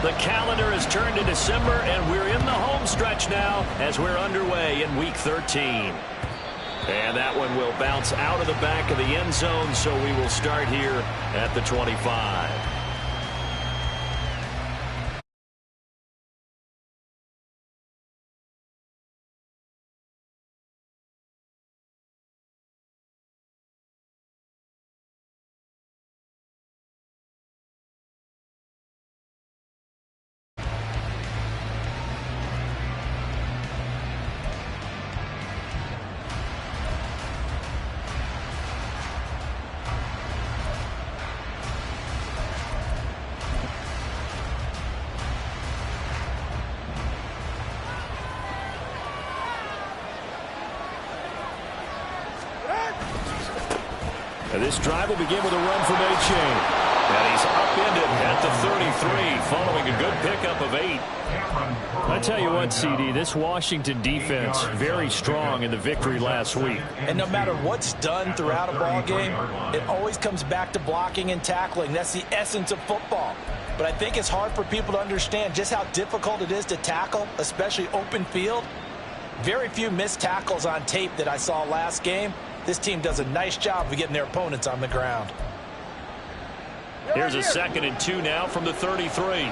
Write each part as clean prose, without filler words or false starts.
The calendar has turned to December, and we're in the home stretch now as we're underway in Week 13. And that one will bounce out of the back of the end zone, so we will start here at the 25. This drive will begin with a run from A-Chain. And he's upended at the 33 following a good pickup of 8. I tell you what, CD, this Washington defense very strong in the victory last week. And no matter what's done throughout a ball game, it always comes back to blocking and tackling. That's the essence of football. But I think it's hard for people to understand just how difficult it is to tackle, especially open field. Very few missed tackles on tape that I saw last game. This team does a nice job of getting their opponents on the ground. Here's a 2nd and 2 now from the 33.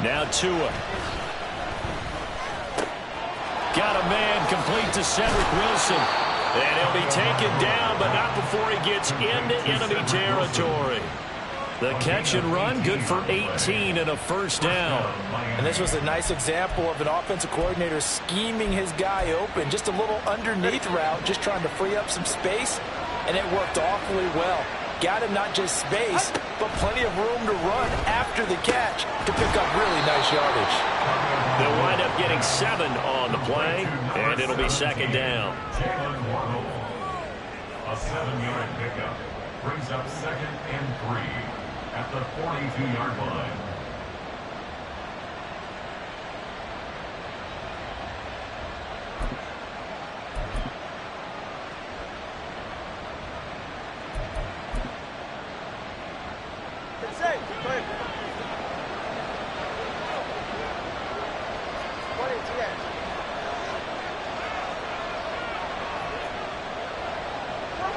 Now Tua. Got a man complete to Cedric Wilson. And he'll be taken down, but not before he gets into enemy territory. The catch and run, good for 18 and a first down. And this was a nice example of an offensive coordinator scheming his guy open. Just a little underneath route, just trying to free up some space, and it worked awfully well. Got him not just space, but plenty of room to run after the catch to pick up really nice yardage. They'll wind up getting 7 on the play, and it'll be 2nd down. A 7-yard pickup brings up 2nd and 3. At the 42-yard line.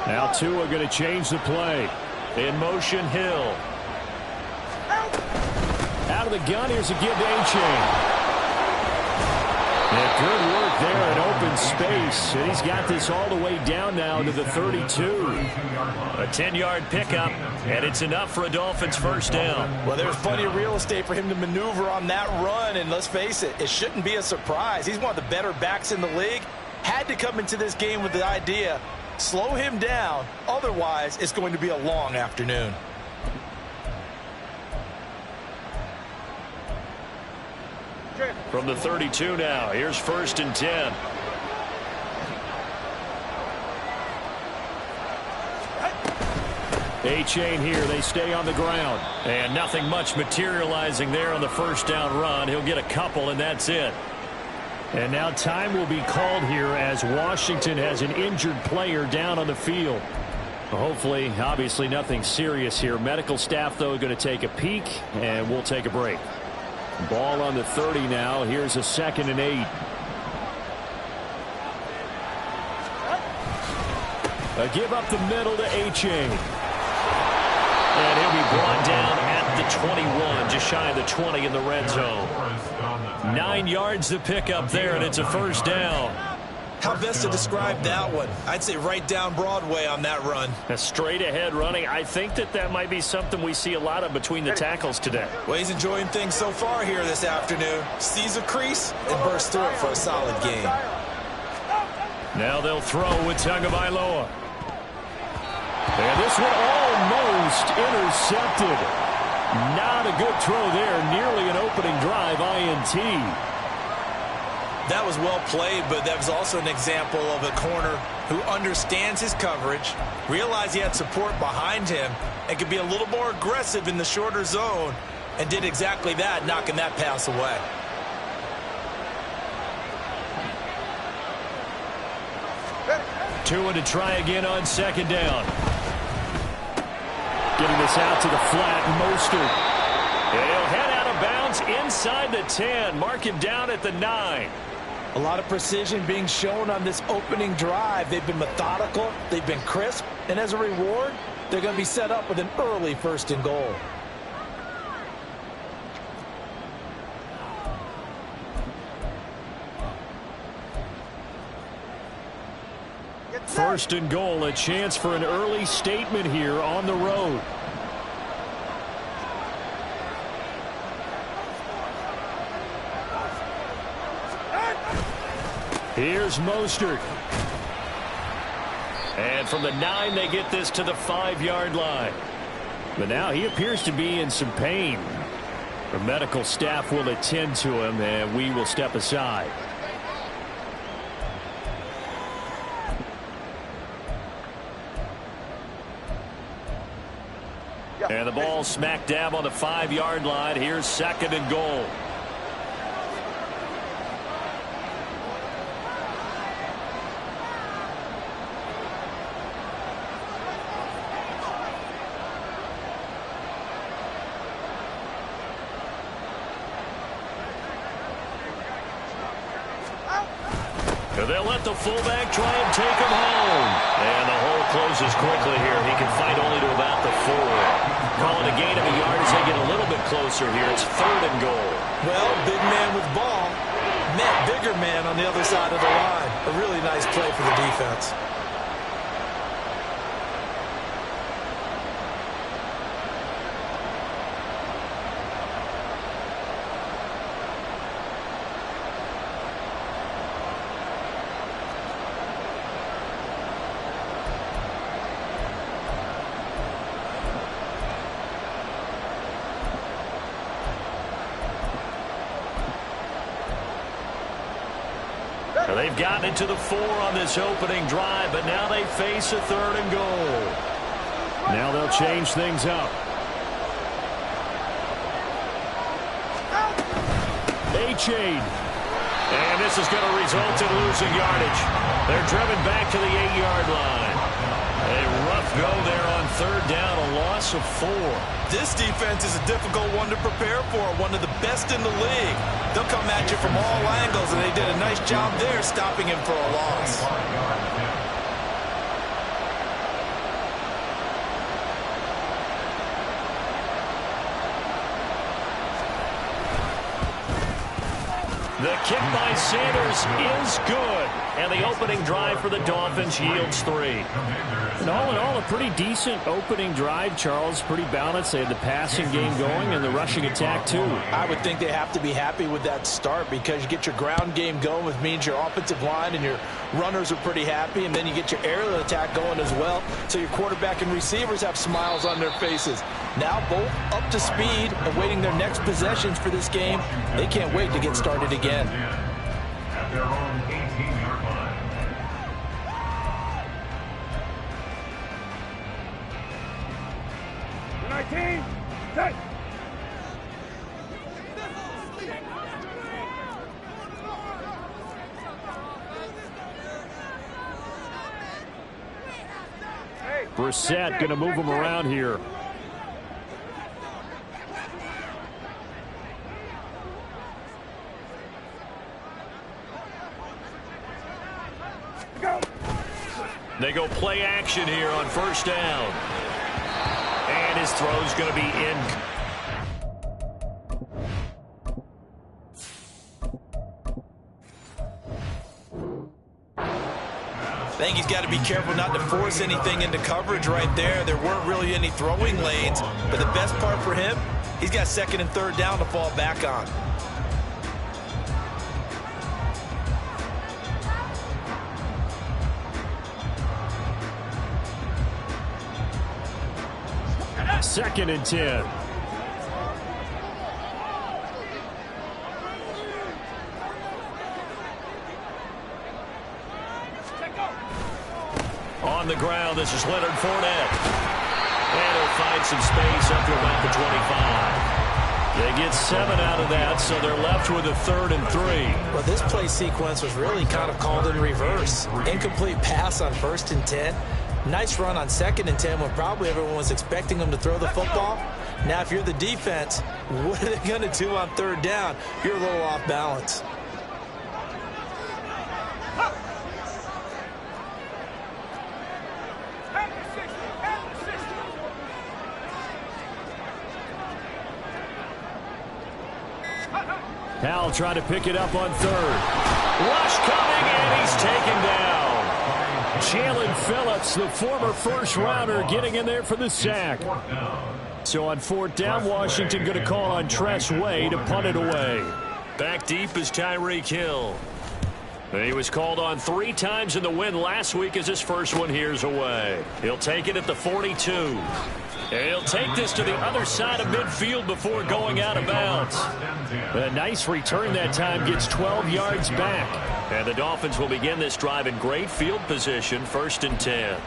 Now Tua going to change the play. In motion, Hill. Out of the gun, here's a give to A-Chain. Yeah, good work there in open space. And he's got this all the way down now to the 32. A 10-yard pickup, and it's enough for a Dolphins first down. Well, there's plenty of real estate for him to maneuver on that run, and let's face it, it shouldn't be a surprise. He's one of the better backs in the league. Had to come into this game with the idea, slow him down, otherwise it's going to be a long afternoon. From the 32 now, here's 1st and 10. A-Chain here, they stay on the ground. And nothing much materializing there on the first down run. He'll get a couple, and that's it. And now time will be called here as Washington has an injured player down on the field. Hopefully, obviously nothing serious here. Medical staff, though, going to take a peek, and we'll take a break. Ball on the 30 now. Here's a 2nd and 8. A give up the middle to A-Chain. And he'll be brought down at the 21, just shy of the 20 in the red zone. 9 yards to pick up there, and it's a first down. How best to describe that one? I'd say right down Broadway on that run. A straight ahead running. I think that might be something we see a lot of between the tackles today. Well, he's enjoying things so far here this afternoon. Sees a crease and bursts through it for a solid game. Now they'll throw with Tagovailoa. And this one almost intercepted. Not a good throw there. Nearly an opening drive INT. That was well played, but that was also an example of a corner who understands his coverage, realized he had support behind him, and could be a little more aggressive in the shorter zone, and did exactly that, knocking that pass away. Tua to try again on 2nd down. getting this out to the flat. Mostert. And he'll head out of bounds inside the 10. Mark him down at the 9. A lot of precision being shown on this opening drive. They've been methodical. They've been crisp. And as a reward, they're going to be set up with an early 1st and goal. First and goal, a chance for an early statement here on the road. Here's Mostert. And from the 9, they get this to the 5-yard line. But now he appears to be in some pain. The medical staff will attend to him, and we will step aside. And the ball smack dab on the 5-yard line. Here's 2nd and goal. They'll let the fullback try and take him home. And the hole closes quickly here. He can fight only to about the 4. Call it a gain of a yard as they get a little bit closer here. It's 3rd and goal. Well, big man with ball met bigger man on the other side of the line. A really nice play for the defense. They've gotten it to the 4 on this opening drive, but now they face a 3rd and goal. Now they'll change things up. Achane. And this is going to result in losing yardage. They're driven back to the 8-yard line. A rough go there on 3rd down, a loss of 4. This defense is a difficult one to prepare for, one of the best in the league. They'll come at you from all angles, and they did a nice job there stopping him for a loss. The kick by Sanders is good. And the opening drive for the Dolphins yields 3. And all in all, a pretty decent opening drive, Charles. Pretty balanced. They had the passing game going and the rushing attack, too. I would think they have to be happy with that start because you get your ground game going, which means your offensive line and your runners are pretty happy, and then you get your aerial attack going as well, so your quarterback and receivers have smiles on their faces. Now both up to speed, awaiting their next possessions for this game. They can't wait to get started again. At their own 18-yard line. Brissett going to move him around here. They go play action here on 1st down. And his throw's going to be in. I think he's got to be careful not to force anything into coverage right there. There weren't really any throwing lanes, but the best part for him, he's got 2nd and 3rd down to fall back on. Second and 10. On the ground, this is Leonard Fournette. And he'll find some space up to about the 25. They get 7 out of that, so they're left with a 3rd and 3. Well, this play sequence was really kind of called in reverse. Incomplete pass on 1st and 10. Nice run on 2nd and 10 when probably everyone was expecting him to throw the football. Now, if you're the defense, what are they going to do on 3rd down? You're a little off balance. Powell trying to pick it up on 3rd. Rush coming, and he's taken down. Jalen Phillips, the former first-rounder, getting in there for the sack. So on 4th down, Washington going to call on Tress Way to punt it away. Back deep is Tyreek Hill. He was called on 3 times in the win last week as his first one here's away. He'll take it at the 42. And he'll take this to the other side of midfield before going out of bounds. A nice return that time, gets 12 yards back. And the Dolphins will begin this drive in great field position, 1st and 10.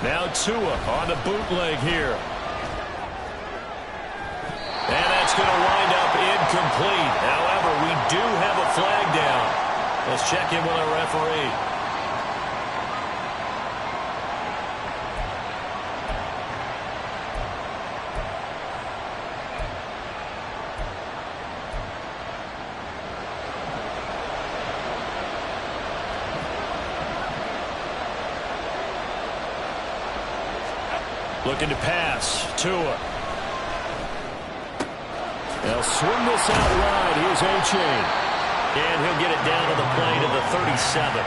Now Tua on the bootleg here. And that's going to wind up incomplete. However, we do have a flag down. Let's check in with our referee. Looking to pass. Tua. They'll swing this out wide. Here's A-Chain. And he'll get it down to the play to the 37.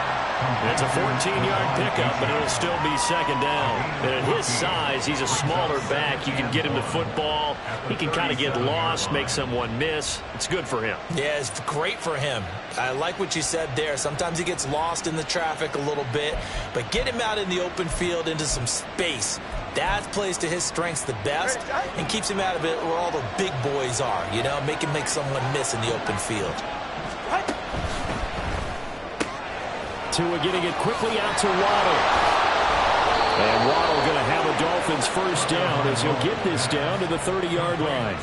It's a 14-yard pickup, but it'll still be 2nd down. And at his size, he's a smaller back. You can get him to football. He can kind of get lost, make someone miss. It's good for him. Yeah, it's great for him. I like what you said there. Sometimes he gets lost in the traffic a little bit, but get him out in the open field into some space. That plays to his strengths the best and keeps him out of it where all the big boys are, you know, make him make someone miss in the open field. Tua getting it quickly out to Waddle. And Waddle going to have a Dolphins 1st down as he'll get this down to the 30-yard line.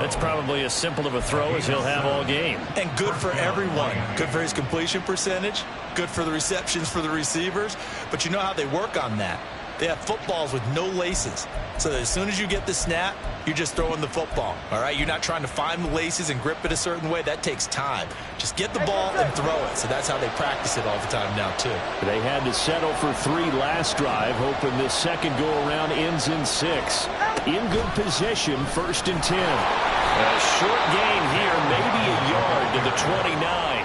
That's probably as simple of a throw as he'll have all game. And good for everyone. Good for his completion percentage. Good for the receptions for the receivers. But you know how they work on that. They have footballs with no laces. So that as soon as you get the snap, you're just throwing the football. All right? You're not trying to find the laces and grip it a certain way. That takes time. Just get the ball and throw it. So that's how they practice it all the time now, too. They had to settle for 3 last drive, hoping this second go-around ends in 6. In good position, 1st and 10. A short gain here, maybe a yard to the 29.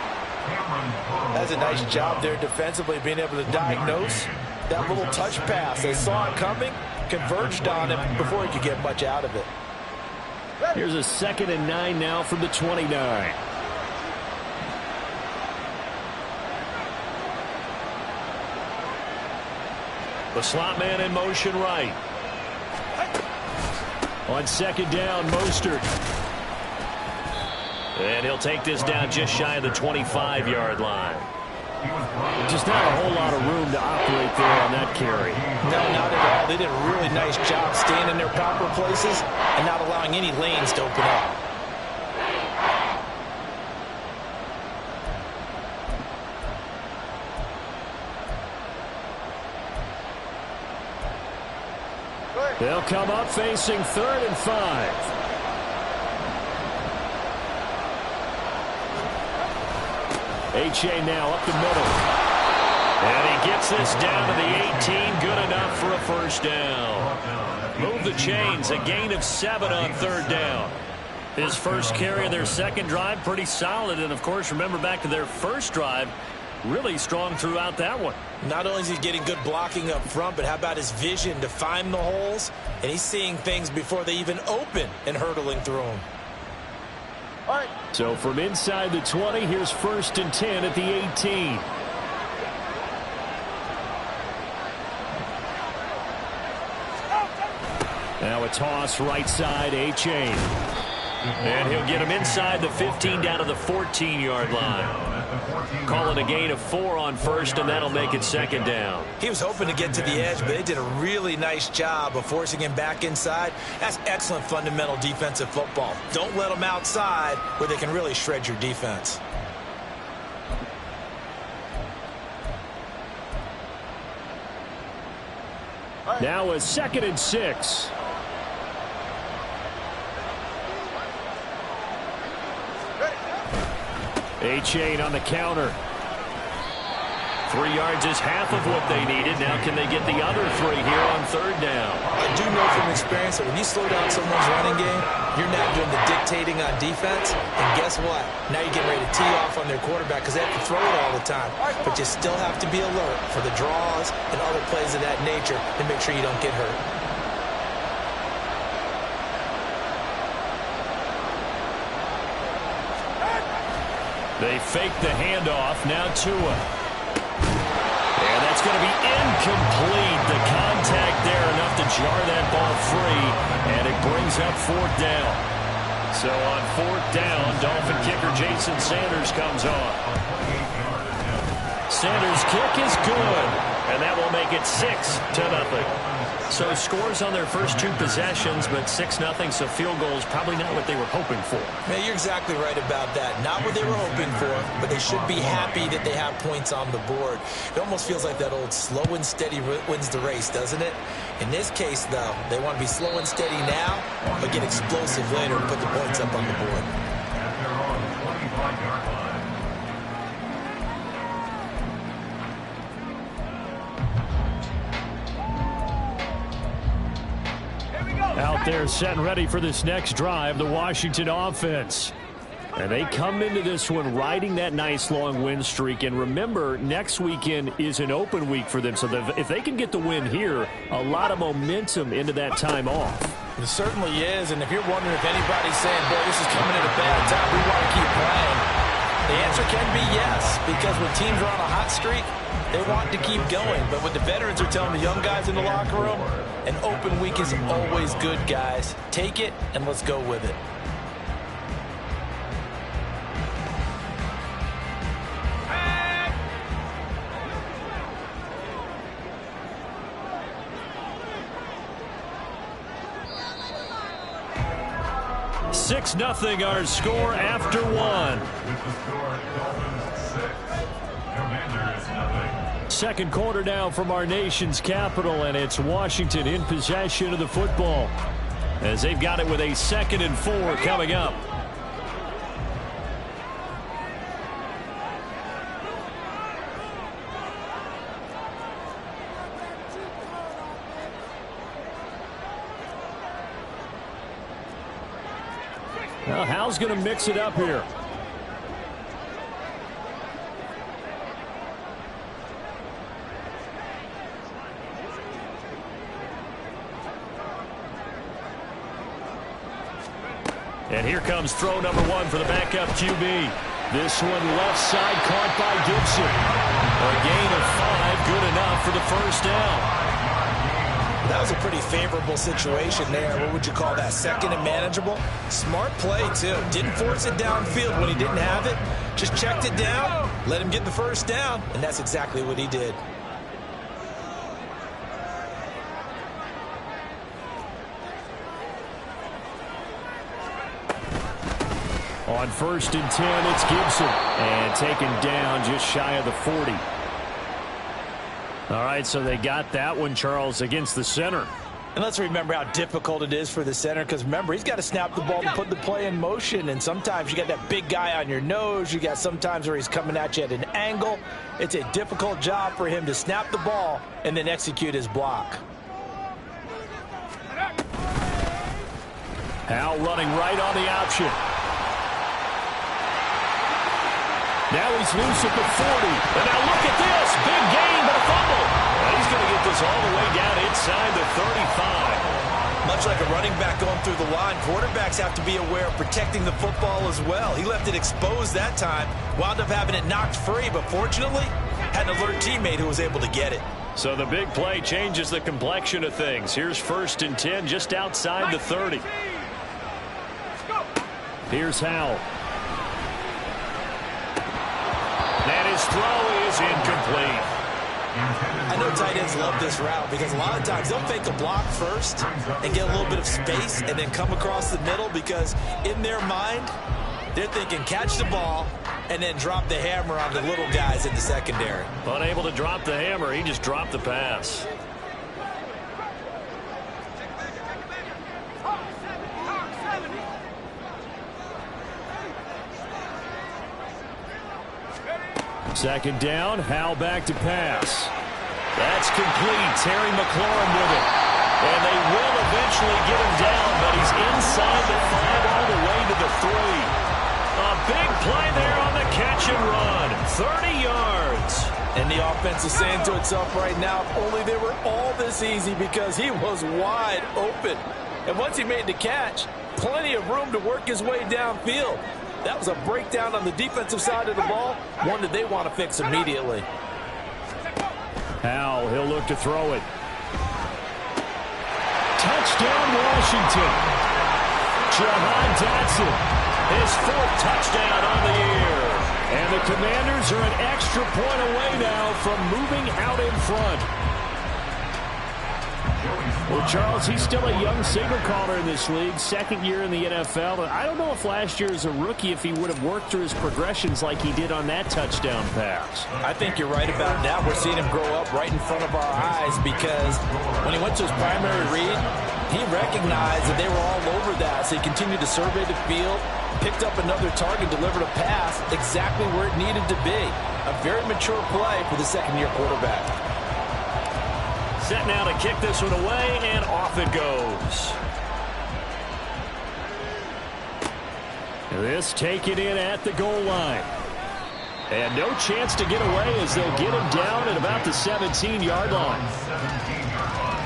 That's a nice job there defensively, being able to diagnose that little touch pass. They saw it coming, converged on him before he could get much out of it. Here's a 2nd and 9 now from the 29. The slot man in motion right. On 2nd down, Mostert. And he'll take this down just shy of the 25-yard line. Just not a whole lot of room to operate there on that carry. No, not at all. They did a really nice job staying in their proper places and not allowing any lanes to open up. They'll come up facing 3rd and 5. A-Chain now up the middle. And he gets this down to the 18. Good enough for a 1st down. Move the chains. A gain of 7 on 3rd down. His first carry of their 2nd drive, pretty solid. And, of course, remember back to their 1st drive, really strong throughout that one. Not only is he getting good blocking up front, but how about his vision to find the holes? And he's seeing things before they even open and hurtling through them. All right. So from inside the 20, here's 1st and 10 at the 18. Now a toss right side, A-Chain. And he'll get him inside the 15 down to the 14-yard line. Call it a gain of 4 on first, and that'll make it second down. He was hoping to get to the edge, but they did a really nice job of forcing him back inside. That's excellent fundamental defensive football. Don't let them outside where they can really shred your defense. Now a 2nd and 6. A-Chain on the counter. 3 yards is half of what they needed. Now can they get the other 3 here on 3rd down? I do know from experience that when you slow down someone's running game, you're now doing the dictating on defense. And guess what? Now you're getting ready to tee off on their quarterback because they have to throw it all the time. But you still have to be alert for the draws and other plays of that nature and make sure you don't get hurt. They fake the handoff. Now Tua. And that's going to be incomplete. The contact there enough to jar that ball free. And it brings up 4th down. So on 4th down, Dolphin kicker Jason Sanders comes on. Sanders' kick is good. And that will make it 6-0. So scores on their first 2 possessions, but 6-0, so field goal is probably not what they were hoping for. Man, you're exactly right about that. Not what they were hoping for, but they should be happy that they have points on the board. It almost feels like that old slow and steady wins the race, doesn't it? In this case, though, they want to be slow and steady now, but get explosive later and put the points up on the board. At their own 25-yard line. Out there set and ready for this next drive, the Washington offense. And they come into this one riding that nice long win streak. And remember, next weekend is an open week for them. So if they can get the win here, a lot of momentum into that time off. It certainly is. And if you're wondering if anybody's saying, boy, this is coming at a bad time, we want to keep playing, the answer can be yes. Because when teams are on a hot streak, they want to keep going. But what the veterans are telling the young guys in the locker room, an open week is always good, guys. Take it, and let's go with it. Six 0 our score after 1. With the score, Dolphins 6, Commanders 0. Second quarter now from our nation's capital, and it's Washington in possession of the football as they've got it with a 2nd and 4 coming up. Now, Hal's going to mix it up here. And here comes throw number 1 for the backup QB. This one left side caught by Gibson. A gain of 5, good enough for the first down. That was a pretty favorable situation there. What would you call that? 2nd and manageable? Smart play, too. Didn't force it downfield when he didn't have it. Just checked it down, let him get the first down, and that's exactly what he did. On 1st and 10, it's Gibson. And taken down just shy of the 40. All right, so they got that one, Charles, against the center. And let's remember how difficult it is for the center, because remember, he's got to snap the ball to put the play in motion, and sometimes you got that big guy on your nose. You got sometimes where he's coming at you at an angle. It's a difficult job for him to snap the ball and then execute his block. Hal running right on the option. Now he's loose at the 40. And now look at this. Big gain, but a fumble. And he's going to get this all the way down inside the 35. Much like a running back going through the line, quarterbacks have to be aware of protecting the football as well. He left it exposed that time, wound up having it knocked free, but fortunately had an alert teammate who was able to get it. So the big play changes the complexion of things. Here's 1st and 10 just outside the 30. Here's Howell. And his throw is incomplete. I know tight ends love this route because a lot of times they'll fake a block first and get a little bit of space and then come across the middle because in their mind, they're thinking catch the ball and then drop the hammer on the little guys in the secondary. Unable to drop the hammer, he just dropped the pass. Second down, Howell back to pass. That's complete. Terry McLaurin with it. And they will eventually get him down, but he's inside the 5 all the way to the 3. A big play there on the catch and run. 30 yards. And the offense is saying to itself right now, if only they were all this easy because he was wide open. And once he made the catch, plenty of room to work his way downfield. That was a breakdown on the defensive side of the ball, one that they want to fix immediately. Howell, he'll look to throw it. Touchdown, Washington. Jahan Dotson, his 4th touchdown on the year. And the Commanders are an extra point away now from moving out in front. Well, Charles, he's still a young signal caller in this league, 2nd year in the NFL. But I don't know if last year as a rookie, if he would have worked through his progressions like he did on that touchdown pass. I think you're right about that. We're seeing him grow up right in front of our eyes because when he went to his primary read, he recognized that they were all over that. So he continued to survey the field, picked up another target, delivered a pass exactly where it needed to be. A very mature play for the 2nd-year quarterback. Set now to kick this one away, and off it goes. This taken in at the goal line. And no chance to get away as they'll get him down at about the 17-yard line. 17-yard line.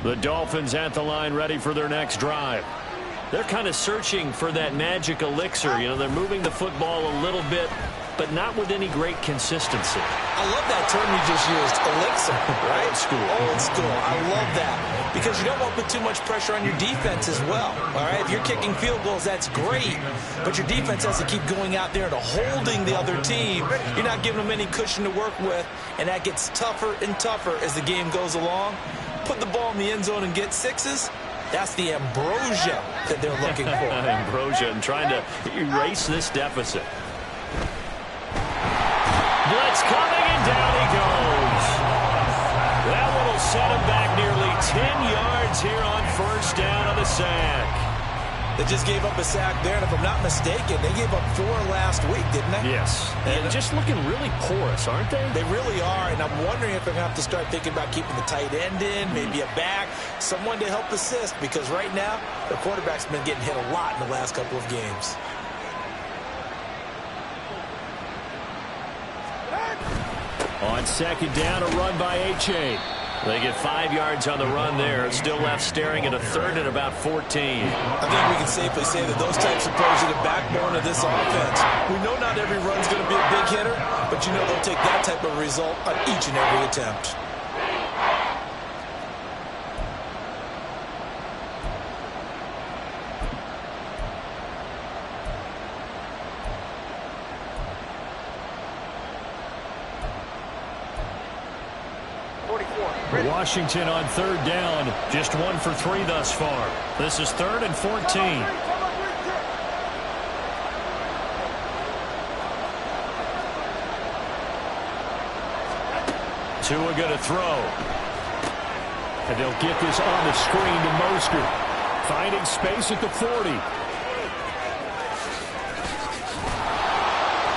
The Dolphins at the line ready for their next drive. They're kind of searching for that magic elixir. You know, they're moving the football a little bit, but not with any great consistency. I love that term you just used, elixir, right? Old school. Old school. I love that because you don't want to put too much pressure on your defense as well, all right? If you're kicking field goals, that's great, but your defense has to keep going out there and holding the other team. You're not giving them any cushion to work with, and that gets tougher and tougher as the game goes along. Put the ball in the end zone and get 6s. That's the ambrosia that they're looking for. Ambrosia and trying to erase this deficit. Blitz coming, and down he goes. That one will set him back nearly 10 yards here on 1st down on the sack. They just gave up a sack there, and if I'm not mistaken, they gave up 4 last week, didn't they? Yes. And just looking really porous, aren't they? They really are, and I'm wondering if they're going to have to start thinking about keeping the tight end in, maybe a back, someone to help assist, because right now, the quarterback's been getting hit a lot in the last couple of games. On 2nd down, a run by H.A. They get 5 yards on the run there. Still left staring at a 3rd and about 14. I think we can safely say that those types of plays are the backbone of this offense. We know not every run's going to be a big hitter, but you know they'll take that type of result on each and every attempt. Washington on 3rd down, just 1 for 3 thus far. This is 3rd and 14. Tua going to throw. And they'll get this on the screen to Mostert. Finding space at the 40.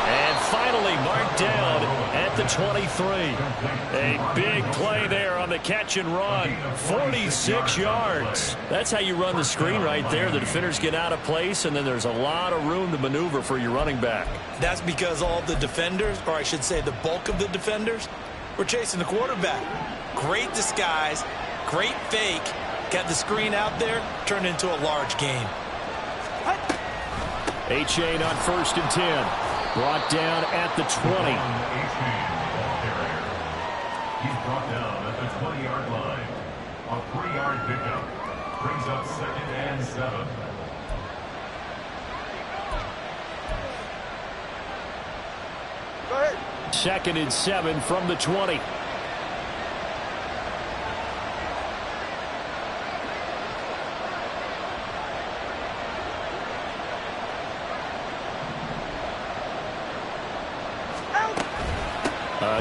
And finally marked down at the 23. A big play there on the catch and run. 46 yards. That's how you run the screen right there. The defenders get out of place, and then there's a lot of room to maneuver for your running back. That's because all the defenders, or I should say the bulk of the defenders, We're chasing the quarterback. Great disguise, great fake. Got the screen out there, turned into a large game. Achane on 1st and 10. Brought down at the 20. He's brought down at the 20-yard line. A 3-yard pickup brings up 2nd and 7. Go ahead. 2nd and 7 from the 20.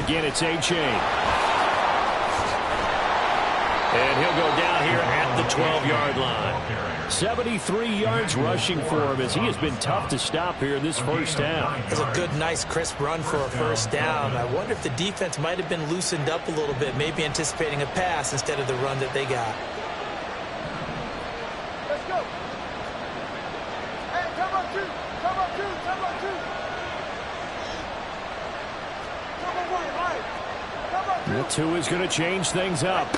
Again, it's Achane. And he'll go down here at the 12-yard line. 73 yards rushing for him as he has been tough to stop here in this first down. It's a good, nice, crisp run for a first down. I wonder if the defense might have been loosened up a little bit, maybe anticipating a pass instead of the run that they got. Let's go. Hey, come on, 2. Come on, 2. Come on, 2. Come on, 1. All right. Come on, 2. The 2 is going to change things up.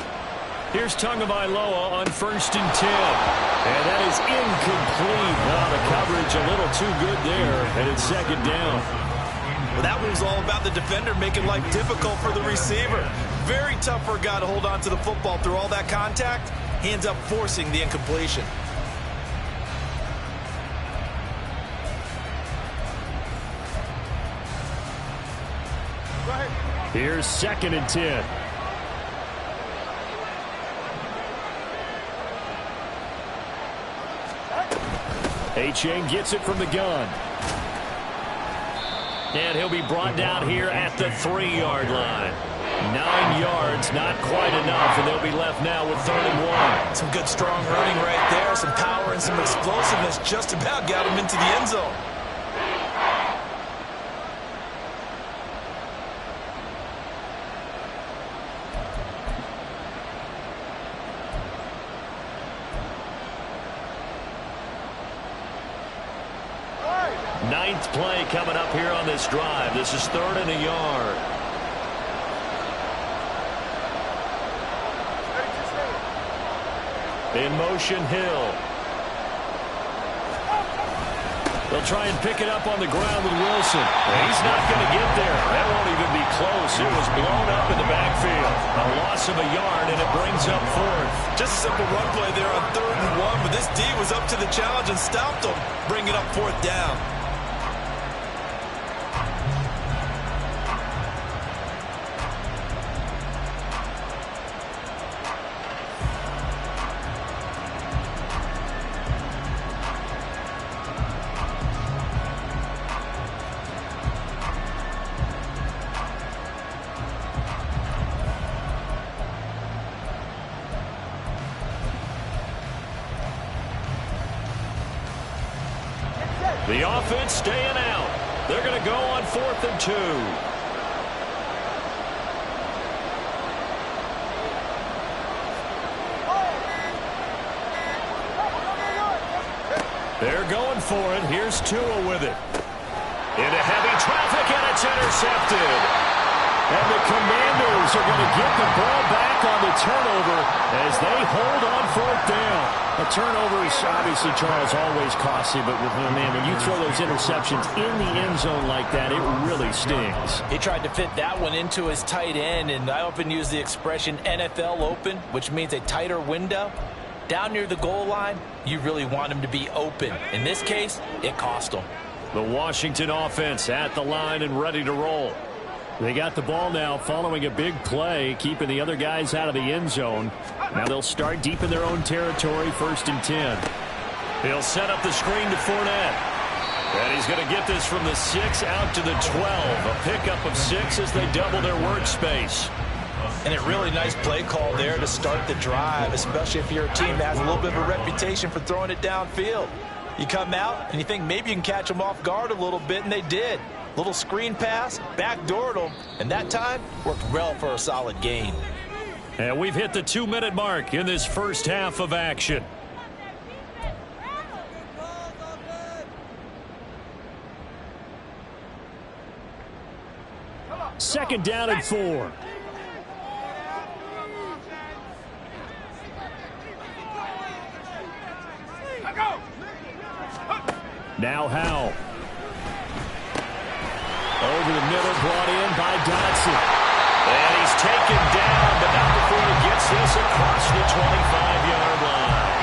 Here's Tagovailoa on 1st and 10. And that is incomplete. The coverage a little too good there, and it's 2nd down. Well, that one was all about the defender making life difficult for the receiver. Very tough for a guy to hold on to the football through all that contact. He ends up forcing the incompletion. Go ahead. Here's 2nd and 10. Achane gets it from the gun. And he'll be brought down here at the 3-yard line. 9 yards, not quite enough, and they'll be left now with 3rd and 1. Some good, strong running right there. Some power and some explosiveness just about got him into the end zone. Ninth play coming up here on this drive. This is 3rd and a yard. In motion, Hill. They'll try and pick it up on the ground with Wilson. He's not going to get there. That won't even be close. It was blown up in the backfield. A loss of a yard, and it brings up 4th. Just a simple run play there on 3rd and 1, but this D was up to the challenge and stopped him, bringing up 4th down. The offense staying out. They're going to go on 4th and 2. They're going for it. Here's Tua with it. Into heavy traffic, and it's intercepted. And the Commanders are going to get the ball back on the turnover as they hold on 4th down. A turnover is obviously, Charles, always costly, but man, when you throw those interceptions in the end zone like that, it really stings. He tried to fit that one into his tight end, and I often use the expression NFL open, which means a tighter window. Down near the goal line, you really want him to be open. In this case, it cost him. The Washington offense at the line and ready to roll. They got the ball now following a big play, keeping the other guys out of the end zone. Now they'll start deep in their own territory, 1st and 10. He'll set up the screen to Fournette. And he's going to get this from the 6 out to the 12. A pickup of 6 as they double their workspace. And a really nice play call there to start the drive, especially if you're a team that has a little bit of a reputation for throwing it downfield. You come out and you think maybe you can catch them off guard a little bit, and they did. Little screen pass, backdoored them, and that time worked well for a solid gain. And we've hit the 2-minute mark in this first half of action. Second down and 4. Now Howell. Over the middle, brought in by Dotson. And he's taken down, but not before he gets this across the 25-yard line.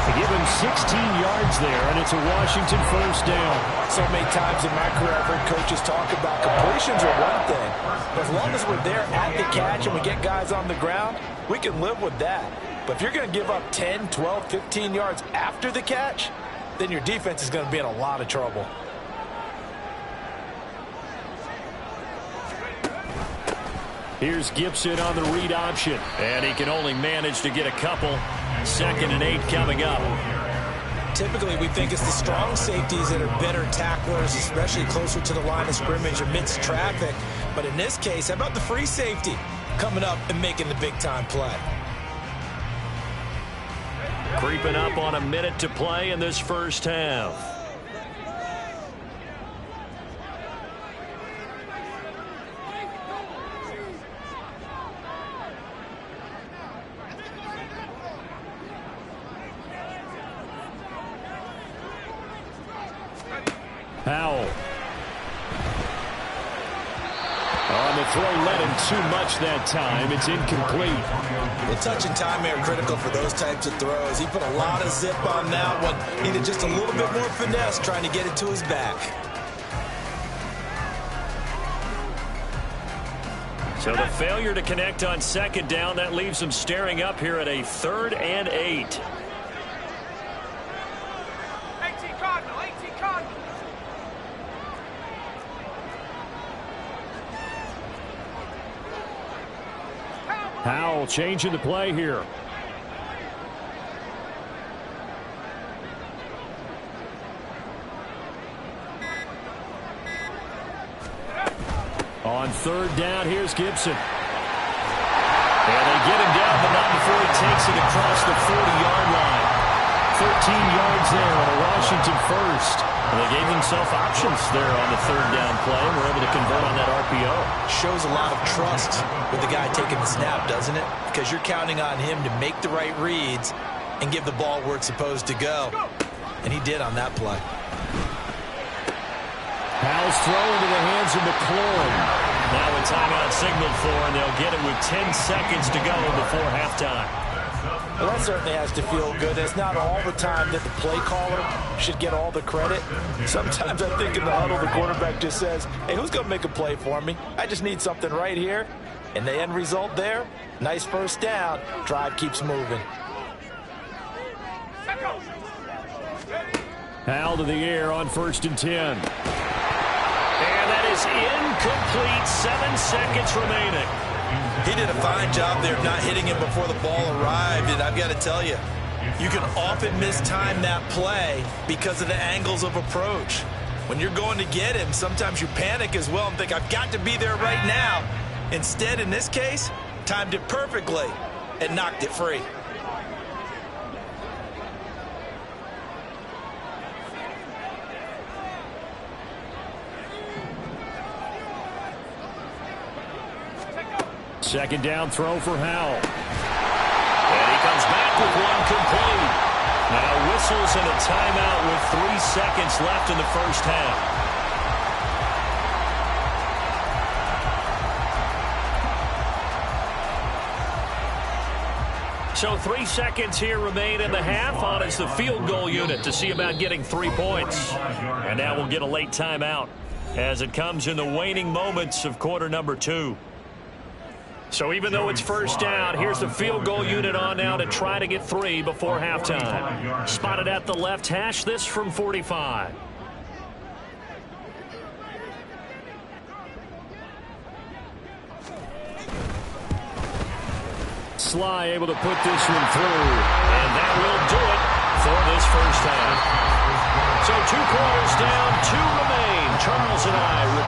They give him 16 yards there, and it's a Washington first down. So many times in my career, I've heard coaches talk about completions are one thing. But as long as we're there at the catch and we get guys on the ground, we can live with that. But if you're going to give up 10, 12, 15 yards after the catch, then your defense is going to be in a lot of trouble. Here's Gibson on the read option, and he can only manage to get a couple. 2nd and 8 coming up. Typically, we think it's the strong safeties that are better tacklers, especially closer to the line of scrimmage amidst traffic. But in this case, how about the free safety coming up and making the big-time play? Creeping up on a minute to play in this first half. Howell. On the throw, led him too much that time. It's incomplete. Well, touch and time are critical for those types of throws. He put a lot of zip on that one. Needed just a little bit more finesse trying to get it to his back. So the failure to connect on 2nd down, that leaves him staring up here at a 3rd and 8. 18 Cardinal, 18 Cardinal. Howell changing the play here. On 3rd down, here's Gibson. And they get him down, but not before he takes it across the 40-yard line. 13 yards there on a Washington first. And they gave themselves options there on the 3rd down play and were able to convert on that RPO. Shows a lot of trust with the guy taking the snap, doesn't it? Because you're counting on him to make the right reads and give the ball where it's supposed to go. And he did on that play. Howell's throw into the hands of McLaurin. Now a timeout signaled for, and they'll get it with 10 seconds to go before halftime. Well, that certainly has to feel good. It's not all the time that the play caller should get all the credit. Sometimes I think in the huddle, the quarterback just says, hey, who's going to make a play for me? I just need something right here. And the end result there, nice first down. Drive keeps moving. Howell to the air on 1st and 10. And that is incomplete. 7 seconds remaining. He did a fine job there not hitting him before the ball arrived. And I've got to tell you, you can often mistime that play because of the angles of approach. When you're going to get him, sometimes you panic as well and think, I've got to be there right now. Instead, in this case, timed it perfectly and knocked it free. Second down throw for Howell. And he comes back with one complete. Now whistles and a timeout with 3 seconds left in the first half. So 3 seconds here remain in the half. On is the field goal unit to see about getting 3 points. And now we'll get a late timeout as it comes in the waning moments of quarter number 2. So even though it's first down, here's the field goal unit on now to try to get 3 before halftime. Spotted at the left hash, this from 45. Sly able to put this one through. And that will do it for this first half. So 2 quarters down, 2 remain. Charles and I...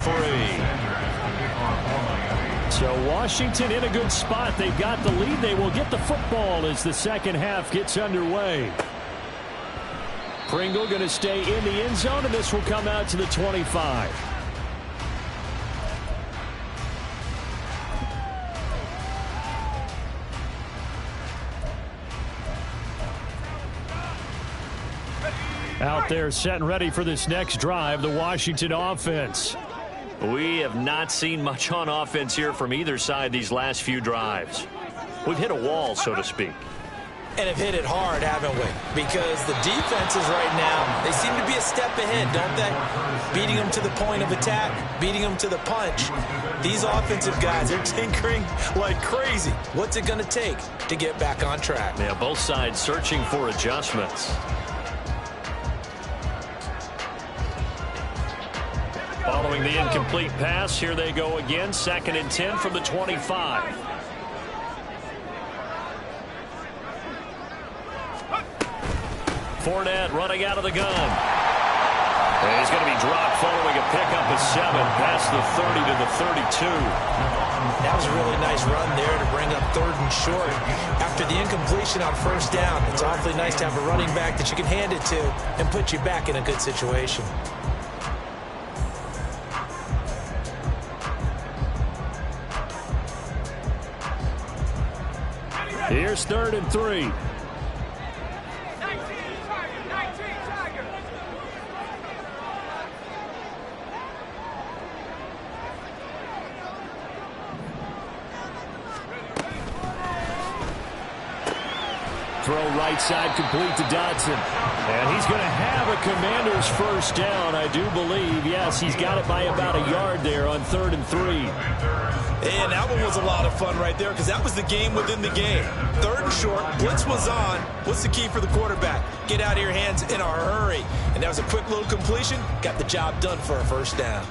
Free. Washington in a good spot. They've got the lead. They will get the football as the second half gets underway. Pringle going to stay in the end zone, and this will come out to the 25. Out there set and ready for this next drive, the Washington offense. We have not seen much on offense here from either side these last few drives. We've hit a wall, so to speak. And have hit it hard, haven't we? Because the defenses right now, they seem to be a step ahead, don't they? Beating them to the point of attack, beating them to the punch. These offensive guys are tinkering like crazy. What's it going to take to get back on track? Yeah, both sides searching for adjustments. Following the incomplete pass, here they go again. 2nd and 10 from the 25. Fournette running out of the gun. And he's going to be dropped following a pickup of 7 past the 30 to the 32. That was a really nice run there to bring up 3rd and short. After the incompletion on 1st down, it's awfully nice to have a running back that you can hand it to and put you back in a good situation. Here's 3rd and 3. 19 Tiger. Throw right side complete to Dodson. And he's going to have a Commander's 1st down, I do believe. Yes, he's got it by about a yard there on 3rd and 3. And that one was a lot of fun right there because that was the game within the game. 3rd and short, blitz was on. What's the key for the quarterback? Get out of your hands in a hurry. And that was a quick little completion. Got the job done for a 1st down.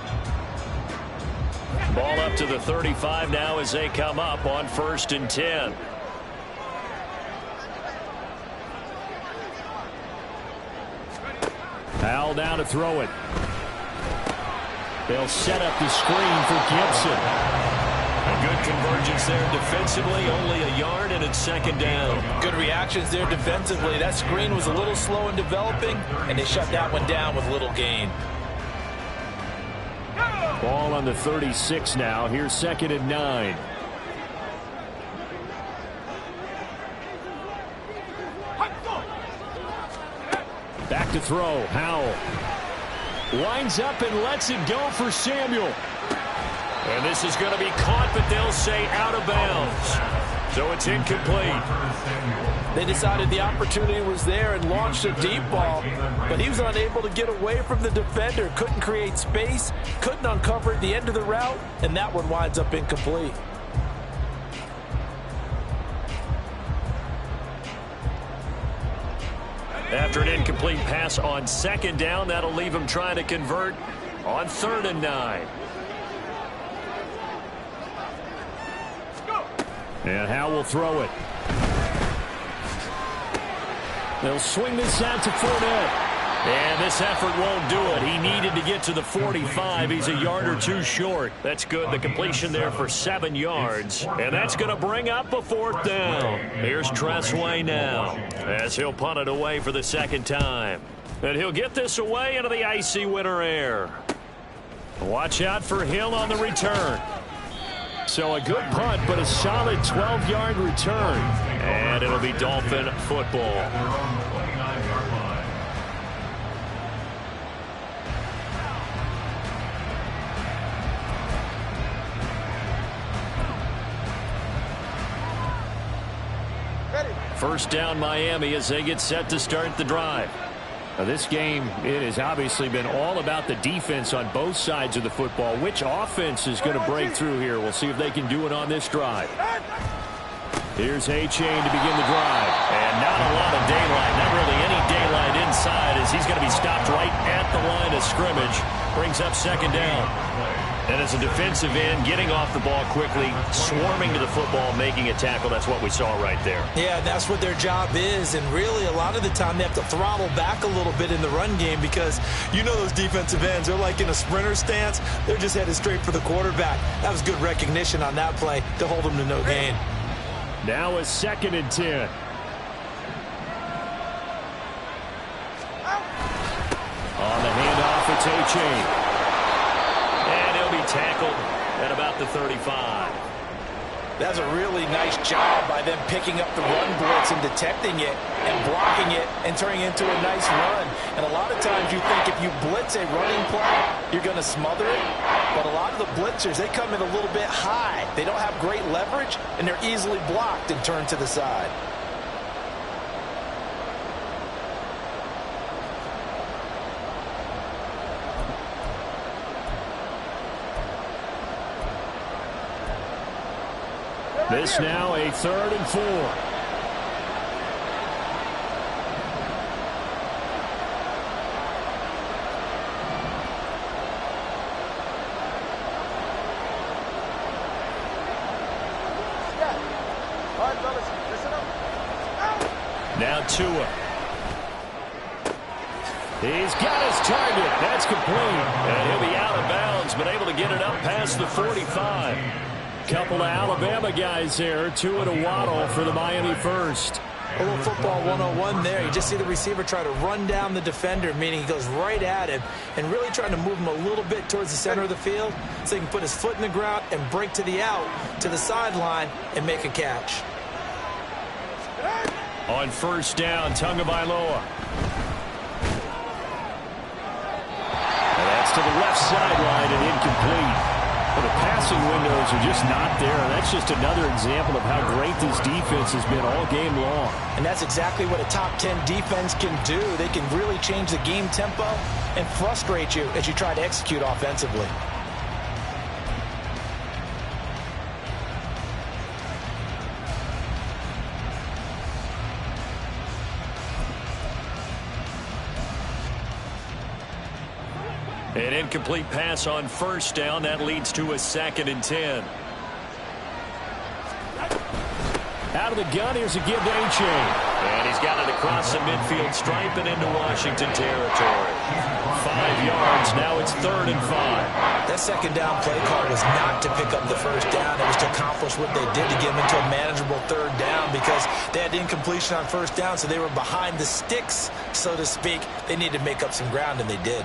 Ball up to the 35 now as they come up on 1st and 10. Howell down to throw it. They'll set up the screen for Gibson. A good convergence there defensively, only a yard, and it's 2nd down. Good reactions there defensively. That screen was a little slow in developing, and they shut that one down with little gain. Ball on the 36 now. Here's 2nd and 9. Back to throw. Howell winds up and lets it go for Samuel. And this is going to be caught, but they'll say out of bounds. So it's incomplete. They decided the opportunity was there and launched a deep ball, but he was unable to get away from the defender. Couldn't create space, couldn't uncover the end of the route, and that one winds up incomplete. After an incomplete pass on 2nd down, that'll leave him trying to convert on 3rd and 9. And Howell will throw it. They'll swing this out to Fournette. And this effort won't do it. He needed to get to the 45. He's a yard or 2 short. That's good. The completion there for 7 yards. And that's going to bring up a 4th down. Here's Tressway now as he'll punt it away for the 2nd time. And he'll get this away into the icy winter air. Watch out for Hill on the return. So a good punt, but a solid 12-yard return. And it'll be Dolphin football. First down Miami as they get set to start the drive. Now this game, it has obviously been all about the defense on both sides of the football. Which offense is going to break through here? We'll see if they can do it on this drive. Here's Achane to begin the drive. And not a lot of daylight. Not really any daylight inside as he's going to be stopped right at the line of scrimmage. Brings up second down. And as a defensive end, getting off the ball quickly, swarming to the football, making a tackle, that's what we saw right there. Yeah, that's what their job is, and really a lot of the time they have to throttle back a little bit in the run game because you know those defensive ends, they're like in a sprinter stance. They're just headed straight for the quarterback. That was good recognition on that play to hold them to no gain. Now a 2nd and 10. On the handoff, it's Achane. And he'll be tackled at about the 35. That's a really nice job by them picking up the run blitz and detecting it and blocking it and turning it into a nice run. And a lot of times you think if you blitz a running play, you're going to smother it. But a lot of the blitzers, they come in a little bit high. They don't have great leverage, and they're easily blocked and turned to the side. This now a 3rd and 4. Now Tua. He's got his target. That's complete. And he'll be out of bounds, but able to get it up past the 45. Couple of Alabama guys there. Tua to Waddle for the Miami first. A little football 101 there. You just see the receiver try to run down the defender, meaning he goes right at him and really trying to move him a little bit towards the center of the field so he can put his foot in the ground and break to the out, to the sideline, and make a catch. On first down, Tagovailoa. And that's to the left sideline and incomplete. Well, the passing windows are just not there. That's just another example of how great this defense has been all game long. And that's exactly what a top 10 defense can do. They can really change the game tempo and frustrate you as you try to execute offensively. An incomplete pass on first down. That leads to a 2nd and 10. Out of the gun, here's a give to Achane. And he's got it across the midfield stripe and into Washington territory. 5 yards. Now it's 3rd and 5. That second down play call was not to pick up the first down. It was to accomplish what they did to get them into a manageable 3rd down because they had incompletion on first down, so they were behind the sticks, so to speak. They needed to make up some ground, and they did.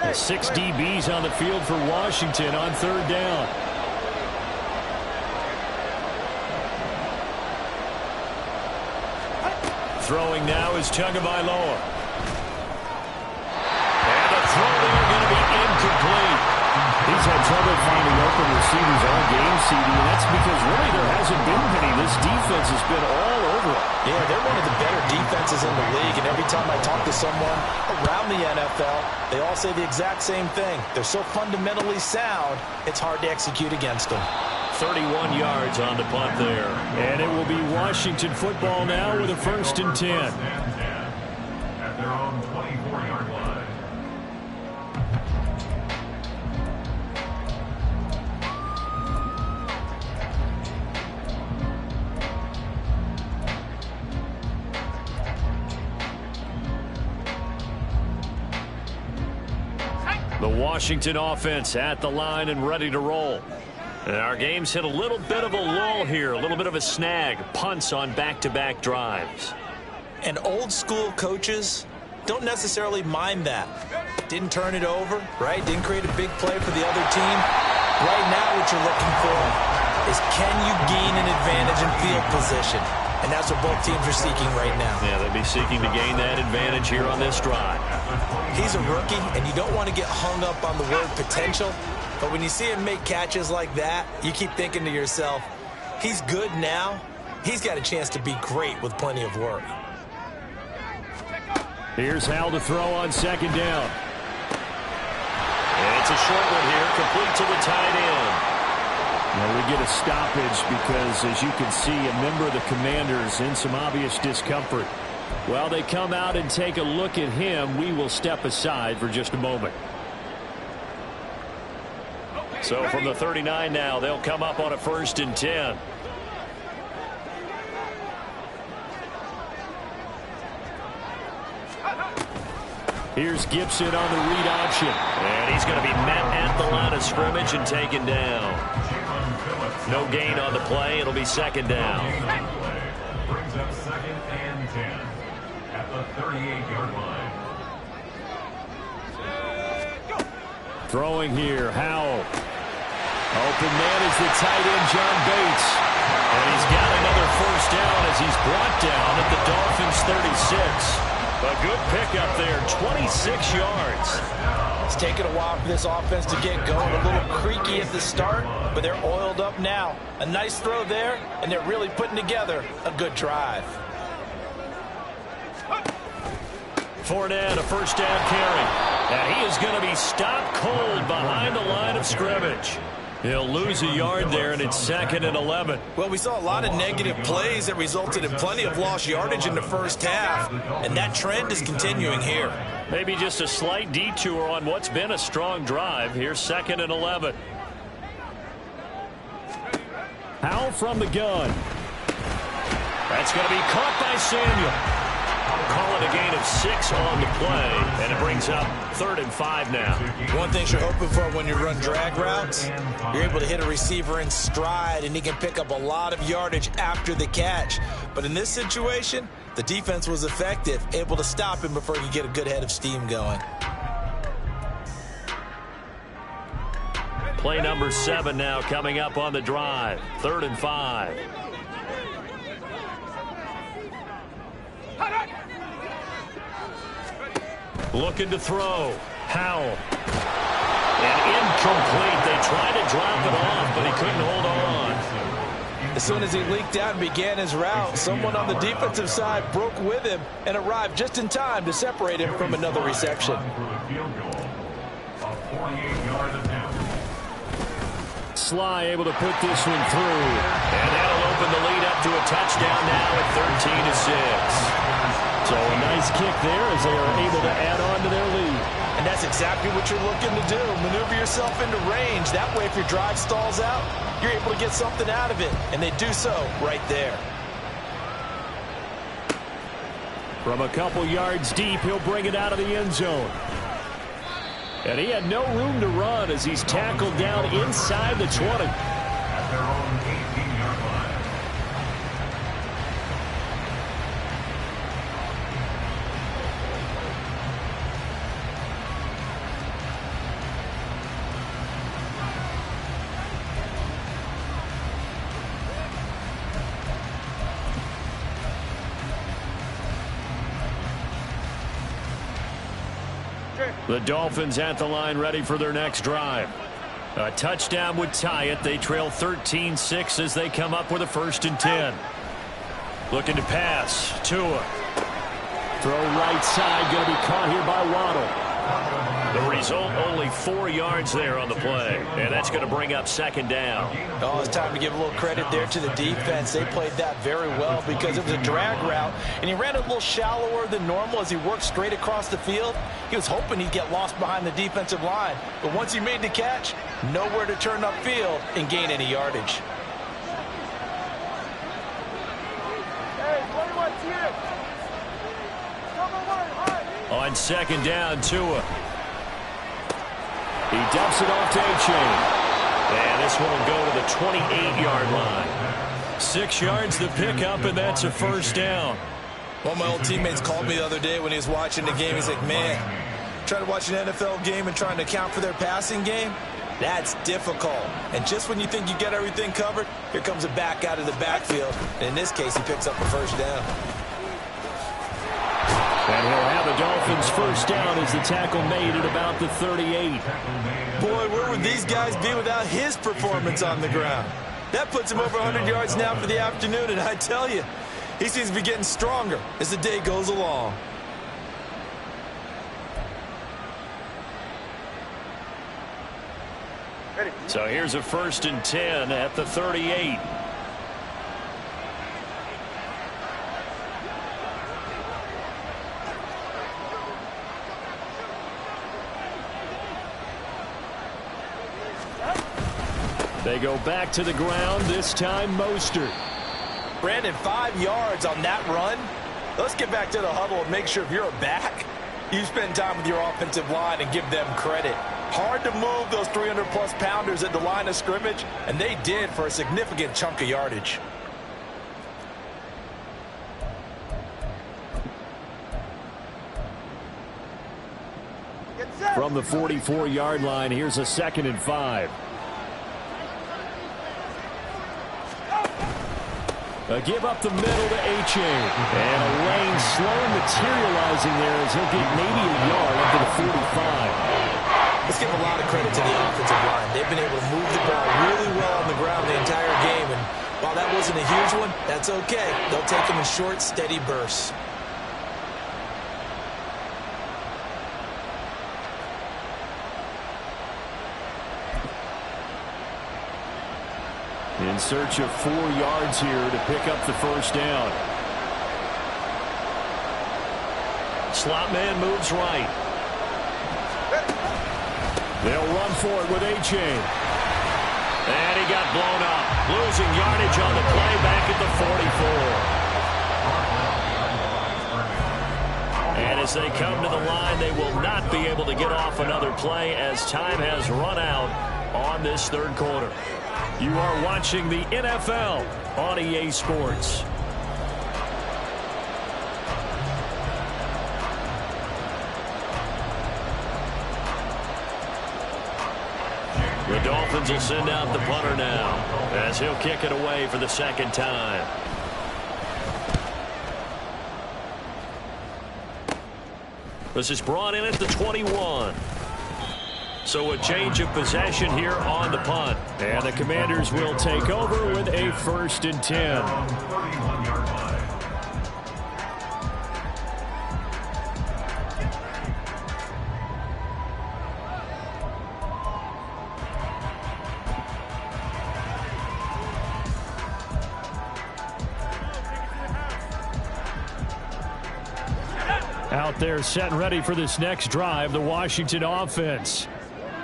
The 6 DBs on the field for Washington on 3rd down. Throwing now is Tagovailoa. And the throw there going to be incomplete. He's had trouble finding open receivers all game, CD, and that's because really there hasn't been many. This defense has been all over it. Yeah, they're one of the better defenses in the league, and every time I talk to someone around the NFL, they all say the exact same thing. They're so fundamentally sound, it's hard to execute against them. 31 yards on the punt there. And it will be Washington football now with a 1st and 10. At their own 24-yard line. The Washington offense at the line and ready to roll. And our game's hit a little bit of a lull here, a little bit of a snag. Punts on back-to-back drives. And old school coaches don't necessarily mind that. Didn't turn it over, right? Didn't create a big play for the other team. Right now what you're looking for is can you gain an advantage in field position? And that's what both teams are seeking right now. Yeah, they'll be seeking to gain that advantage here on this drive. He's a rookie, and you don't want to get hung up on the word potential. But when you see him make catches like that, you keep thinking to yourself, he's good now, he's got a chance to be great with plenty of work. Here's Howell to throw on second down. And it's a short one here, complete to the tight end. Now we get a stoppage because, as you can see, a member of the Commanders in some obvious discomfort. While they come out and take a look at him, we will step aside for just a moment. So from the 39 now, they'll come up on a 1st and 10. Here's Gibson on the read option. And he's going to be met at the line of scrimmage and taken down. No gain on the play. It'll be 2nd down. Brings up 2nd and 10 at the 38-yard line. Throwing here, Howell. Open man is the tight end, John Bates. And he's got another 1st down as he's brought down at the Dolphins' 36. A good pickup there, 26 yards. It's taken a while for this offense to get going. A little creaky at the start, but they're oiled up now. A nice throw there, and they're really putting together a good drive. Fournette, a 1st down carry. And he is going to be stopped cold behind the line of scrimmage. He'll lose a yard there, and it's 2nd and 11. Well, we saw a lot of negative plays that resulted in plenty of lost yardage in the first half, and that trend is continuing here. Maybe just a slight detour on what's been a strong drive. Here's 2nd and 11. Howell from the gun. That's going to be caught by Samuel. Call it a gain of 6 on the play, and it brings up 3rd and 5 now. One thing you're hoping for when you run drag routes, you're able to hit a receiver in stride, and he can pick up a lot of yardage after the catch. But in this situation, the defense was effective, able to stop him before he could get a good head of steam going. Play number 7 now coming up on the drive. 3rd and 5. Looking to throw. Howell. And incomplete. They tried to drop it off, but he couldn't hold on. As soon as he leaked out and began his route, someone on the defensive side broke with him and arrived just in time to separate him from another reception. Sly able to put this one through. And that'll open the lead up to a touchdown now at 13-6. So a nice kick there as they are able to add on to their lead. And that's exactly what you're looking to do. Maneuver yourself into range. That way, if your drive stalls out, you're able to get something out of it. And they do so right there. From a couple yards deep, he'll bring it out of the end zone. And he had no room to run as he's tackled down inside the 20. At their own 18-yard line. The Dolphins at the line ready for their next drive. A touchdown would tie it. They trail 13-6 as they come up with a 1st and 10. Looking to pass. Tua. Throw right side. Going to be caught here by Waddle. The result, only 4 yards there on the play. And that's going to bring up 2nd down. Oh, it's time to give a little credit there to the defense. They played that very well because it was a drag route, and he ran it a little shallower than normal as he worked straight across the field. He was hoping he'd get lost behind the defensive line. But once he made the catch, nowhere to turn upfield and gain any yardage. Hey, 21 here. On 2nd down, Tua. He dumps it off to A-Chain. And this one will go to the 28-yard line. 6 yards the pickup, and that's a 1st down. One of my old teammates called me the other day when he was watching the game. He's like, man, trying to watch an NFL game and trying to account for their passing game, that's difficult. And just when you think you get everything covered, here comes a back out of the backfield. And in this case, he picks up a 1st down. And he'll have the Dolphins 1st down as the tackle made at about the 38. Boy, where would these guys be without his performance on the ground? That puts him over 100 yards now for the afternoon, and I tell you, he seems to be getting stronger as the day goes along. So here's a 1st and 10 at the 38. They go back to the ground, this time Mostert. Brandon, 5 yards on that run. Let's get back to the huddle and make sure if you're a back, you spend time with your offensive line and give them credit. Hard to move those 300-plus pounders at the line of scrimmage, and they did for a significant chunk of yardage. From the 44-yard line, here's a 2nd and 5. A give up the middle to A-Chain. And a lane slowly materializing there as he'll get maybe a yard up to the 45. Let's give a lot of credit to the offensive line. They've been able to move the ball really well on the ground the entire game. And while that wasn't a huge one, that's okay. They'll take them in short, steady bursts. In search of 4 yards here to pick up the 1st down. Slot man moves right. They'll run for it with A-Chain. And he got blown up. Losing yardage on the play back at the 44. And as they come to the line, they will not be able to get off another play as time has run out on this 3rd quarter. You are watching the NFL on EA Sports. The Dolphins will send out the punter now as he'll kick it away for the 2nd time. This is brought in at the 21. So a change of possession here on the punt. And the Commanders will take over with a 1st and 10. Out there set and ready for this next drive, the Washington offense.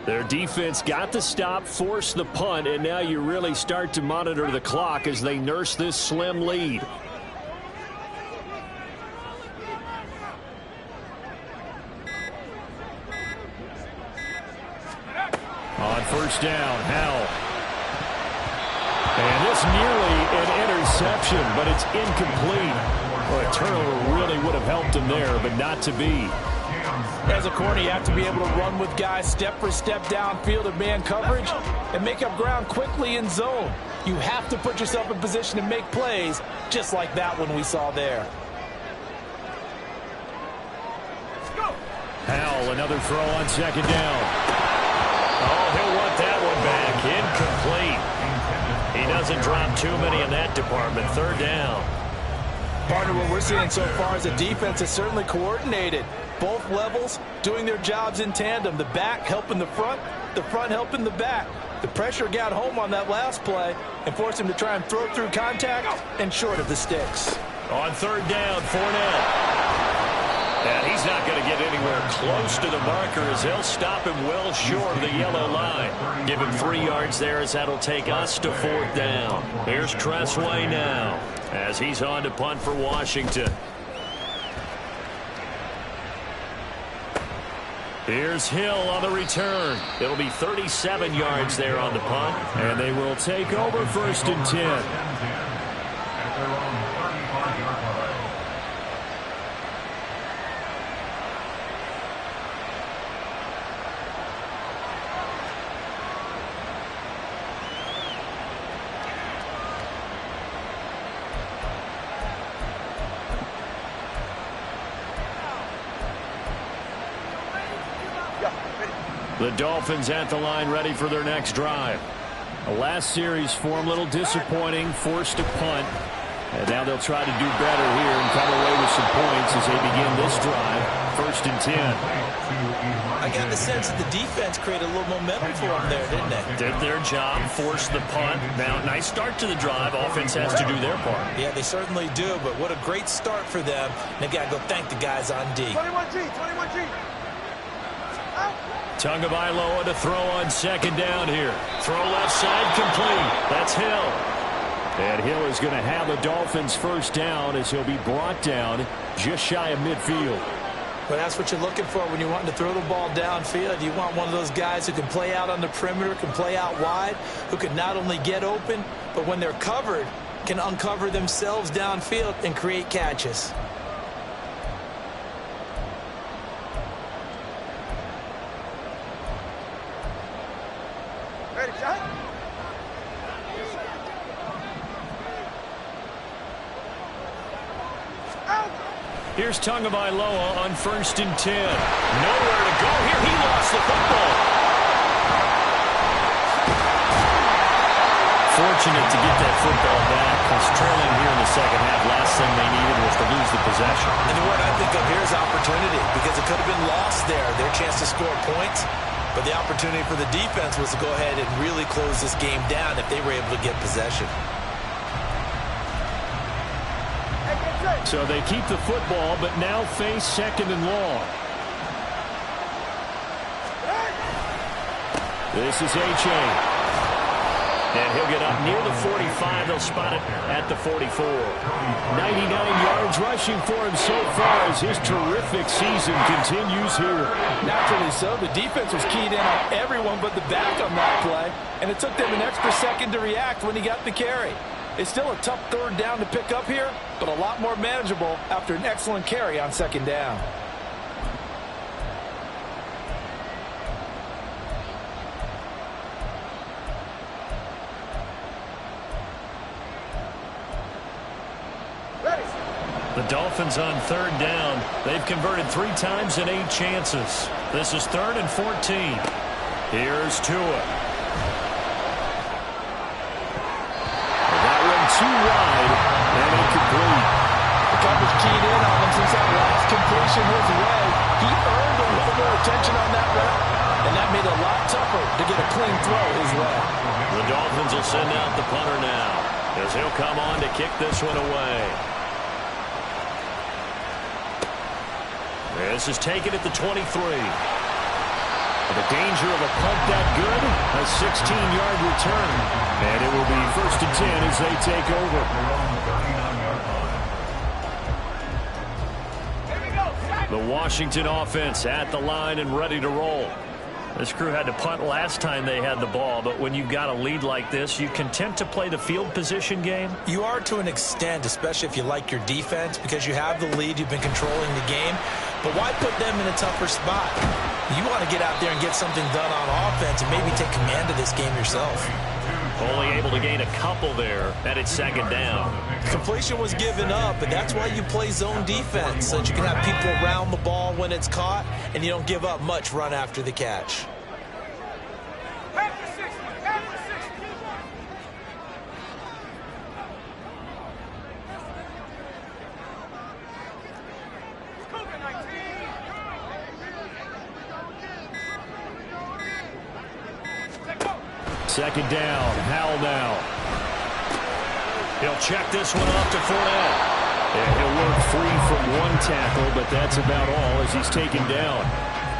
Their defense got the stop, forced the punt, and now you really start to monitor the clock as they nurse this slim lead. On 1st down, Howell. And this nearly an interception, but it's incomplete. Well, a turnover really would have helped him there, but not to be. As a corner, you have to be able to run with guys step for step downfield in man coverage and make up ground quickly in zone. You have to put yourself in position to make plays just like that one we saw there. Howell, another throw on 2nd down. Oh, he'll want that one back. Incomplete. He doesn't drop too many in that department. 3rd down. Partner, what we're seeing so far is the defense is certainly coordinated. Both levels doing their jobs in tandem. The back helping the front helping the back. The pressure got home on that last play and forced him to try and throw through contact and short of the sticks. On 3rd down, Fournette. And he's not going to get anywhere close to the marker as they'll stop him well short of the yellow line. Give him 3 yards there as that'll take us to 4th down. Here's Tressway now as he's on to punt for Washington. Here's Hill on the return. It'll be 37 yards there on the punt. And they will take over 1st and 10. The Dolphins at the line ready for their next drive. The last series for him, a little disappointing, forced a punt. And now they'll try to do better here and come away with some points as they begin this drive. 1st and 10. I got the sense that the defense created a little momentum for them there, didn't they? Did their job, forced the punt. Now, nice start to the drive. Offense has to do their part. Yeah, they certainly do, but what a great start for them. They've got to go thank the guys on D. 21G, 21G. Tagovailoa to throw on 2nd down here. Throw left side complete. That's Hill. And Hill is going to have the Dolphins' 1st down as he'll be brought down just shy of midfield. Well, that's what you're looking for when you're wanting to throw the ball downfield. You want one of those guys who can play out on the perimeter, can play out wide, who can not only get open, but when they're covered, can uncover themselves downfield and create catches. Ready, shot? Here's Tagovailoa on 1st and 10. Nowhere to go here. He lost the football. Fortunate to get that football back because trailing here in the 2nd half, last thing they needed was to lose the possession. And the word I think of here is opportunity because it could have been lost there. Their chance to score points. But the opportunity for the defense was to go ahead and really close this game down if they were able to get possession. So they keep the football, but now face 2nd and long. This is H.A. And he'll get up near the 45. They'll spot it at the 44. 99 yards rushing for him so far as his terrific season continues here. Naturally so. The defense was keyed in on everyone but the back on that play, and it took them an extra second to react when he got the carry. It's still a tough 3rd down to pick up here, but a lot more manageable after an excellent carry on 2nd down. The Dolphins on 3rd down. They've converted 3 times in 8 chances. This is 3rd and 14. Here's Tua. Too wide and incomplete. The coverage keyed in on him since that last completion his way. He earned a little more attention on that route, and that made it a lot tougher to get a clean throw his way. The Dolphins will send out the punter now as he'll come on to kick this one away. This is taken at the 23. The danger of a punt that good, a 16-yard return. And it will be 1st and 10 as they take over. The Washington offense at the line and ready to roll. This crew had to punt last time they had the ball, but when you've got a lead like this, you content to play the field position game? You are to an extent, especially if you like your defense, because you have the lead, you've been controlling the game. But why put them in a tougher spot? You want to get out there and get something done on offense and maybe take command of this game yourself. Only able to gain a couple there, and it's 2nd down. Completion was given up, but that's why you play zone defense, so that you can have people around the ball when it's caught, and you don't give up much run after the catch. Second down, Howell now. He'll check this one off to Fournette. And he'll work free from 1 tackle, but that's about all as he's taken down.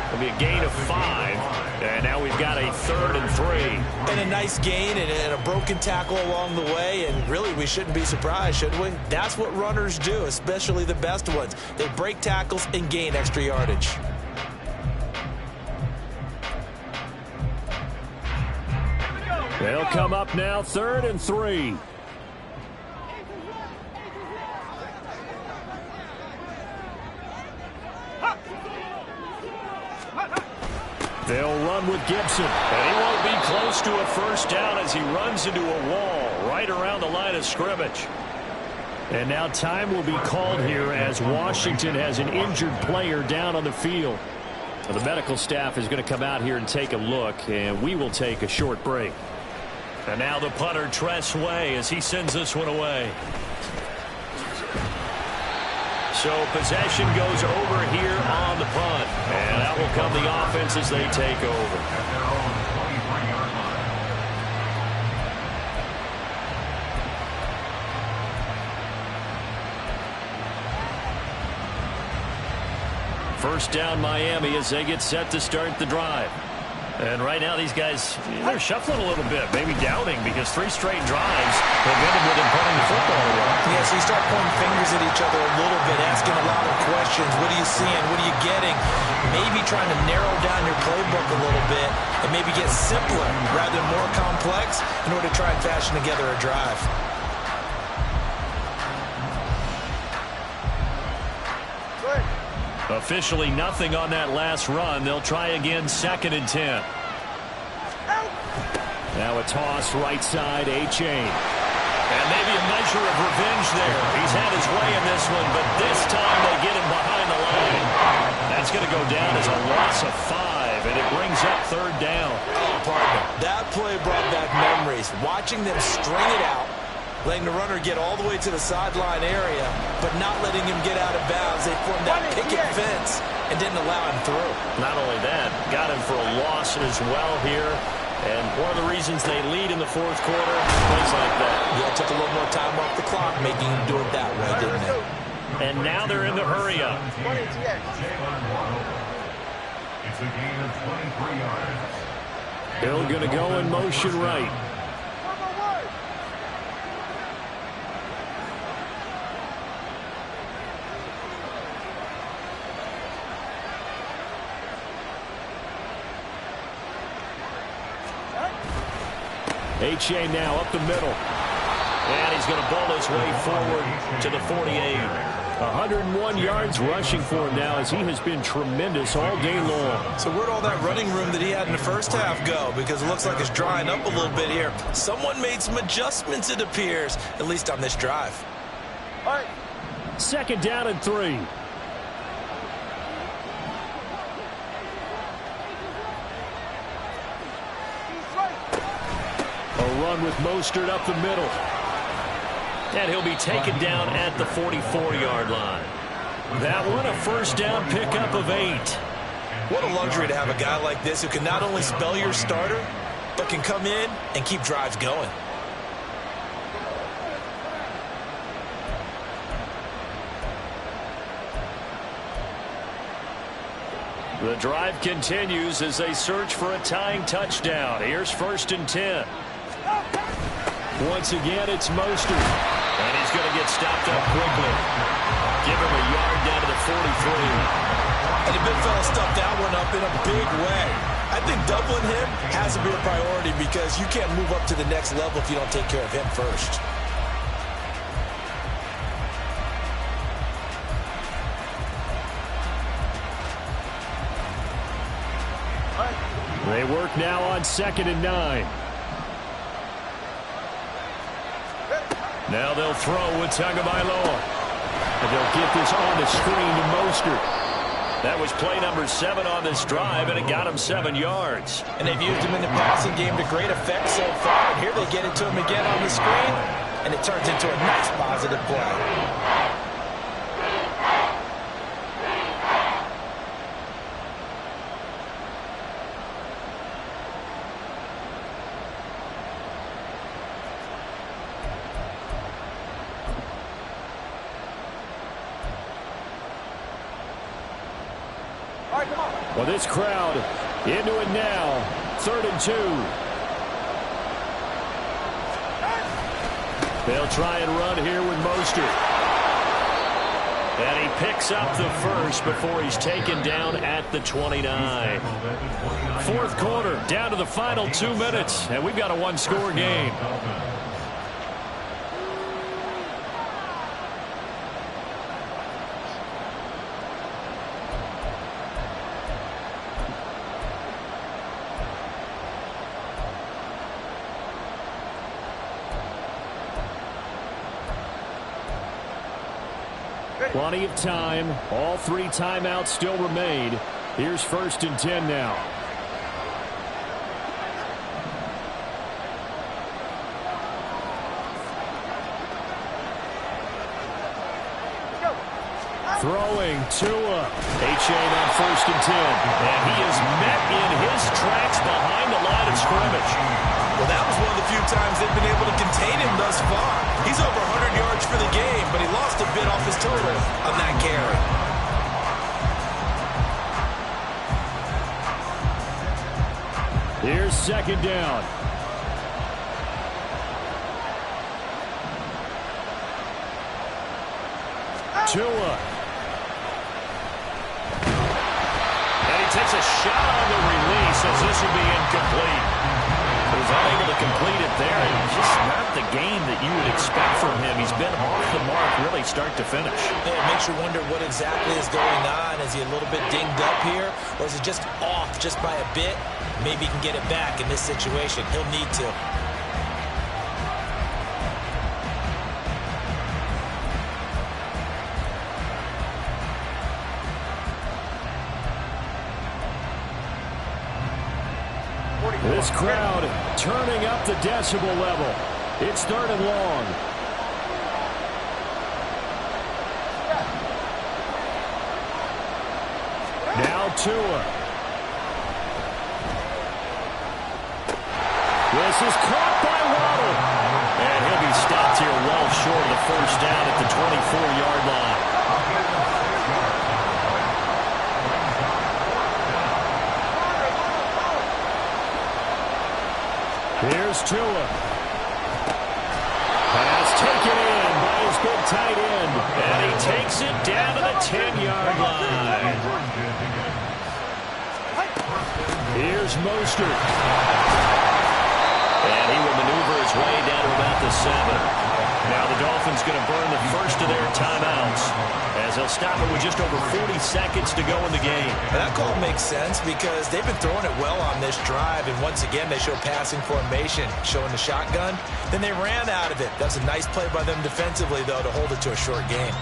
It'll be a gain of 5. And now we've got a 3rd and 3. And a nice gain and a broken tackle along the way. And really, we shouldn't be surprised, should we? That's what runners do, especially the best ones. They break tackles and gain extra yardage. They'll come up now, 3rd and 3. They'll run with Gibson. And he won't be close to a 1st down as he runs into a wall right around the line of scrimmage. And now time will be called here as Washington has an injured player down on the field. The medical staff is going to come out here and take a look, and we will take a short break. And now the punter, Tress Way, as he sends this one away. So possession goes over here on the punt. And out will come the offense as they take over. At their own 23-yard line. First down Miami as they get set to start the drive. And right now these guys, they're shuffling a little bit, maybe doubting, because 3 straight drives have ended with them punting the football away. Yeah, so you start pointing fingers at each other a little bit, asking a lot of questions. What are you seeing? What are you getting? Maybe trying to narrow down your playbook a little bit and maybe get simpler rather than more complex in order to try and fashion together a drive. Officially nothing on that last run. They'll try again, 2nd and 10. Now a toss right side, A-Chain. And maybe a measure of revenge there. He's had his way in this one, but this time they get him behind the line. That's going to go down as a loss of 5, and it brings up 3rd down. Oh, partner, that play brought back memories. Watching them string it out, letting the runner get all the way to the sideline area, but not letting him get out of bounds. They formed that picket fence and didn't allow him through. Not only that, got him for a loss as well here. And one of the reasons they lead in the 4th quarter, plays like that. Yeah, it took a little more time off the clock, making him do it that way, didn't it? And now they're in the hurry up. Jalen Waddle. It's a gain of 23 yards. Hill going to go in motion right. A-Chain now up the middle. And he's going to bowl his way forward to the 48. 101 yards rushing for him now as he has been tremendous all day long. So where'd all that running room that he had in the first half go? Because it looks like it's drying up a little bit here. Someone made some adjustments, it appears, at least on this drive. All right. 2nd down and 3. Run with Mostert up the middle. And he'll be taken down at the 44-yard line. That one a 1st down pickup of 8. What a luxury to have a guy like this who can not only spell your starter, but can come in and keep drives going. The drive continues as they search for a tying touchdown. Here's 1st and 10. Once again, it's Mostert. And he's going to get stopped up quickly. Give him a yard down to the 43. And the big fella stuffed that one up in a big way. I think doubling him has to be a priority because you can't move up to the next level if you don't take care of him first. They work now on 2nd and 9. Now they'll throw with Tagovailoa. And they'll get this on the screen to Mostert. That was play number 7 on this drive, and it got him 7 yards. And they've used him in the passing game to great effect so far. And here they get it to him again on the screen, and it turns into a nice positive play. Well, this crowd into it now. 3rd and 2. They'll try and run here with Mostert. And he picks up the first before he's taken down at the 29. 4th quarter, down to the final 2 minutes, and we've got a 1-score game. Plenty of time. All 3 timeouts still remain. Here's 1st and 10 now. Throwing Tua. A-Chain on 1st and 10. And he is met in his tracks behind the line of scrimmage. Well, that was one of the few times they've been able to contain him thus far. He's over 100 yards for the game, but he lost a bit off his total on that carry. Here's 2nd down. Tua. And he takes a shot on the release as this will be incomplete. He was unable to complete it there. It's just not the game that you would expect from him. He's been off the mark really start to finish. Yeah, it makes you wonder what exactly is going on. Is he a little bit dinged up here? Or is it just off just by a bit? Maybe he can get it back in this situation. He'll need to. This crowd turning up the decibel level. It's 3rd and long. Now Tua. This is caught by Waddle. And he'll be stopped here well short of the 1st down at the 24-yard line. Here's Tua. Pass taken in by his big tight end. And he takes it down to the 10-yard line. Here's Mostert. And he will maneuver his way down to about the 7. Now the Dolphins going to burn the first of their timeouts as they'll stop it with just over 40 seconds to go in the game. And that call makes sense because they've been throwing it well on this drive, and once again they show passing formation, showing the shotgun. Then they ran out of it. That's a nice play by them defensively, though, to hold it to a short game.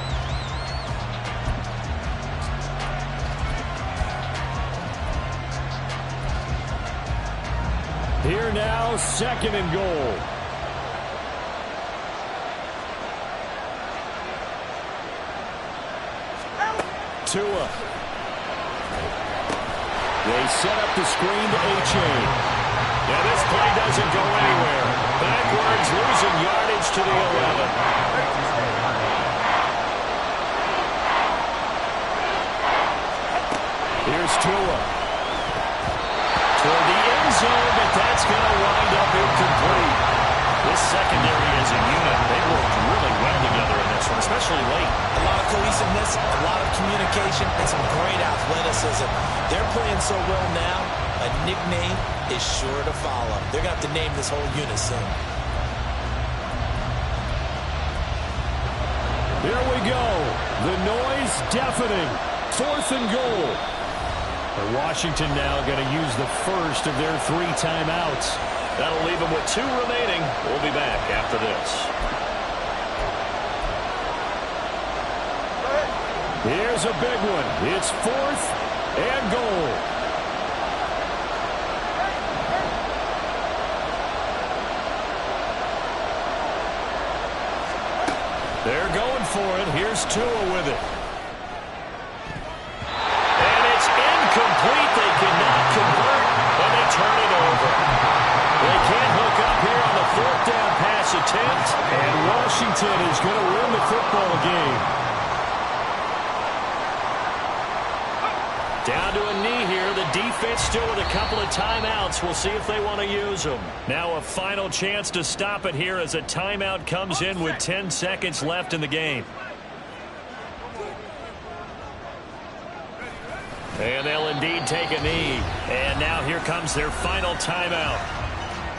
Here now, 2nd and goal. Tua. They set up the screen to A-Chain. Yeah, this play doesn't go anywhere. Backwards, losing yardage to the 11. Here's Tua. Toward the end zone, but that's going to wind up incomplete. This secondary as a unit, they worked really well together in this one, especially late. A lot of cohesiveness, a lot of communication, and some great athleticism. They're playing so well now, a nickname is sure to follow. They're going to have to name this whole unit soon. Here we go. The noise deafening. 4th and goal. And Washington now going to use the first of their 3 timeouts. That'll leave them with 2 remaining. We'll be back after this. Here's a big one. It's 4th and goal. They're going for it. Here's Tua with it. And it's incomplete. They cannot convert, and they turn it over. They can't hook up here on the 4th down pass attempt. And Washington is going to win the football game. Down to a knee here. The defense still with a couple of timeouts. We'll see if they want to use them. Now a final chance to stop it here as a timeout comes in with 10 seconds left in the game. And they'll indeed take a knee. And now here comes their final timeout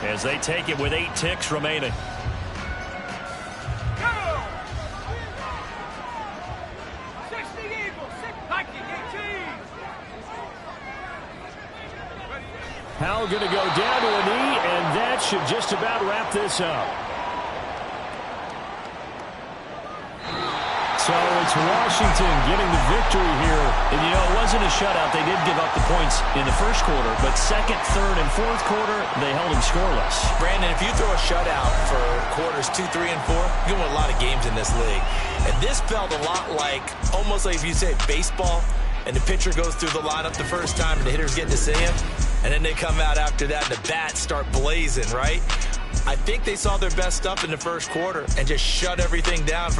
as they take it with 8 ticks remaining. Powell going to go down to a knee, and that should just about wrap this up. So it's Washington getting the victory here. And, you know, it wasn't a shutout. They did give up the points in the first quarter, but second, third, and fourth quarter, they held them scoreless. Brandon, if you throw a shutout for quarters 2, 3, and 4, you're going to win a lot of games in this league. And this felt a lot like, almost like if you say baseball, and the pitcher goes through the lineup the first time and the hitters get to see him, and then they come out after that and the bats start blazing, right? I think they saw their best stuff in the first quarter and just shut everything down from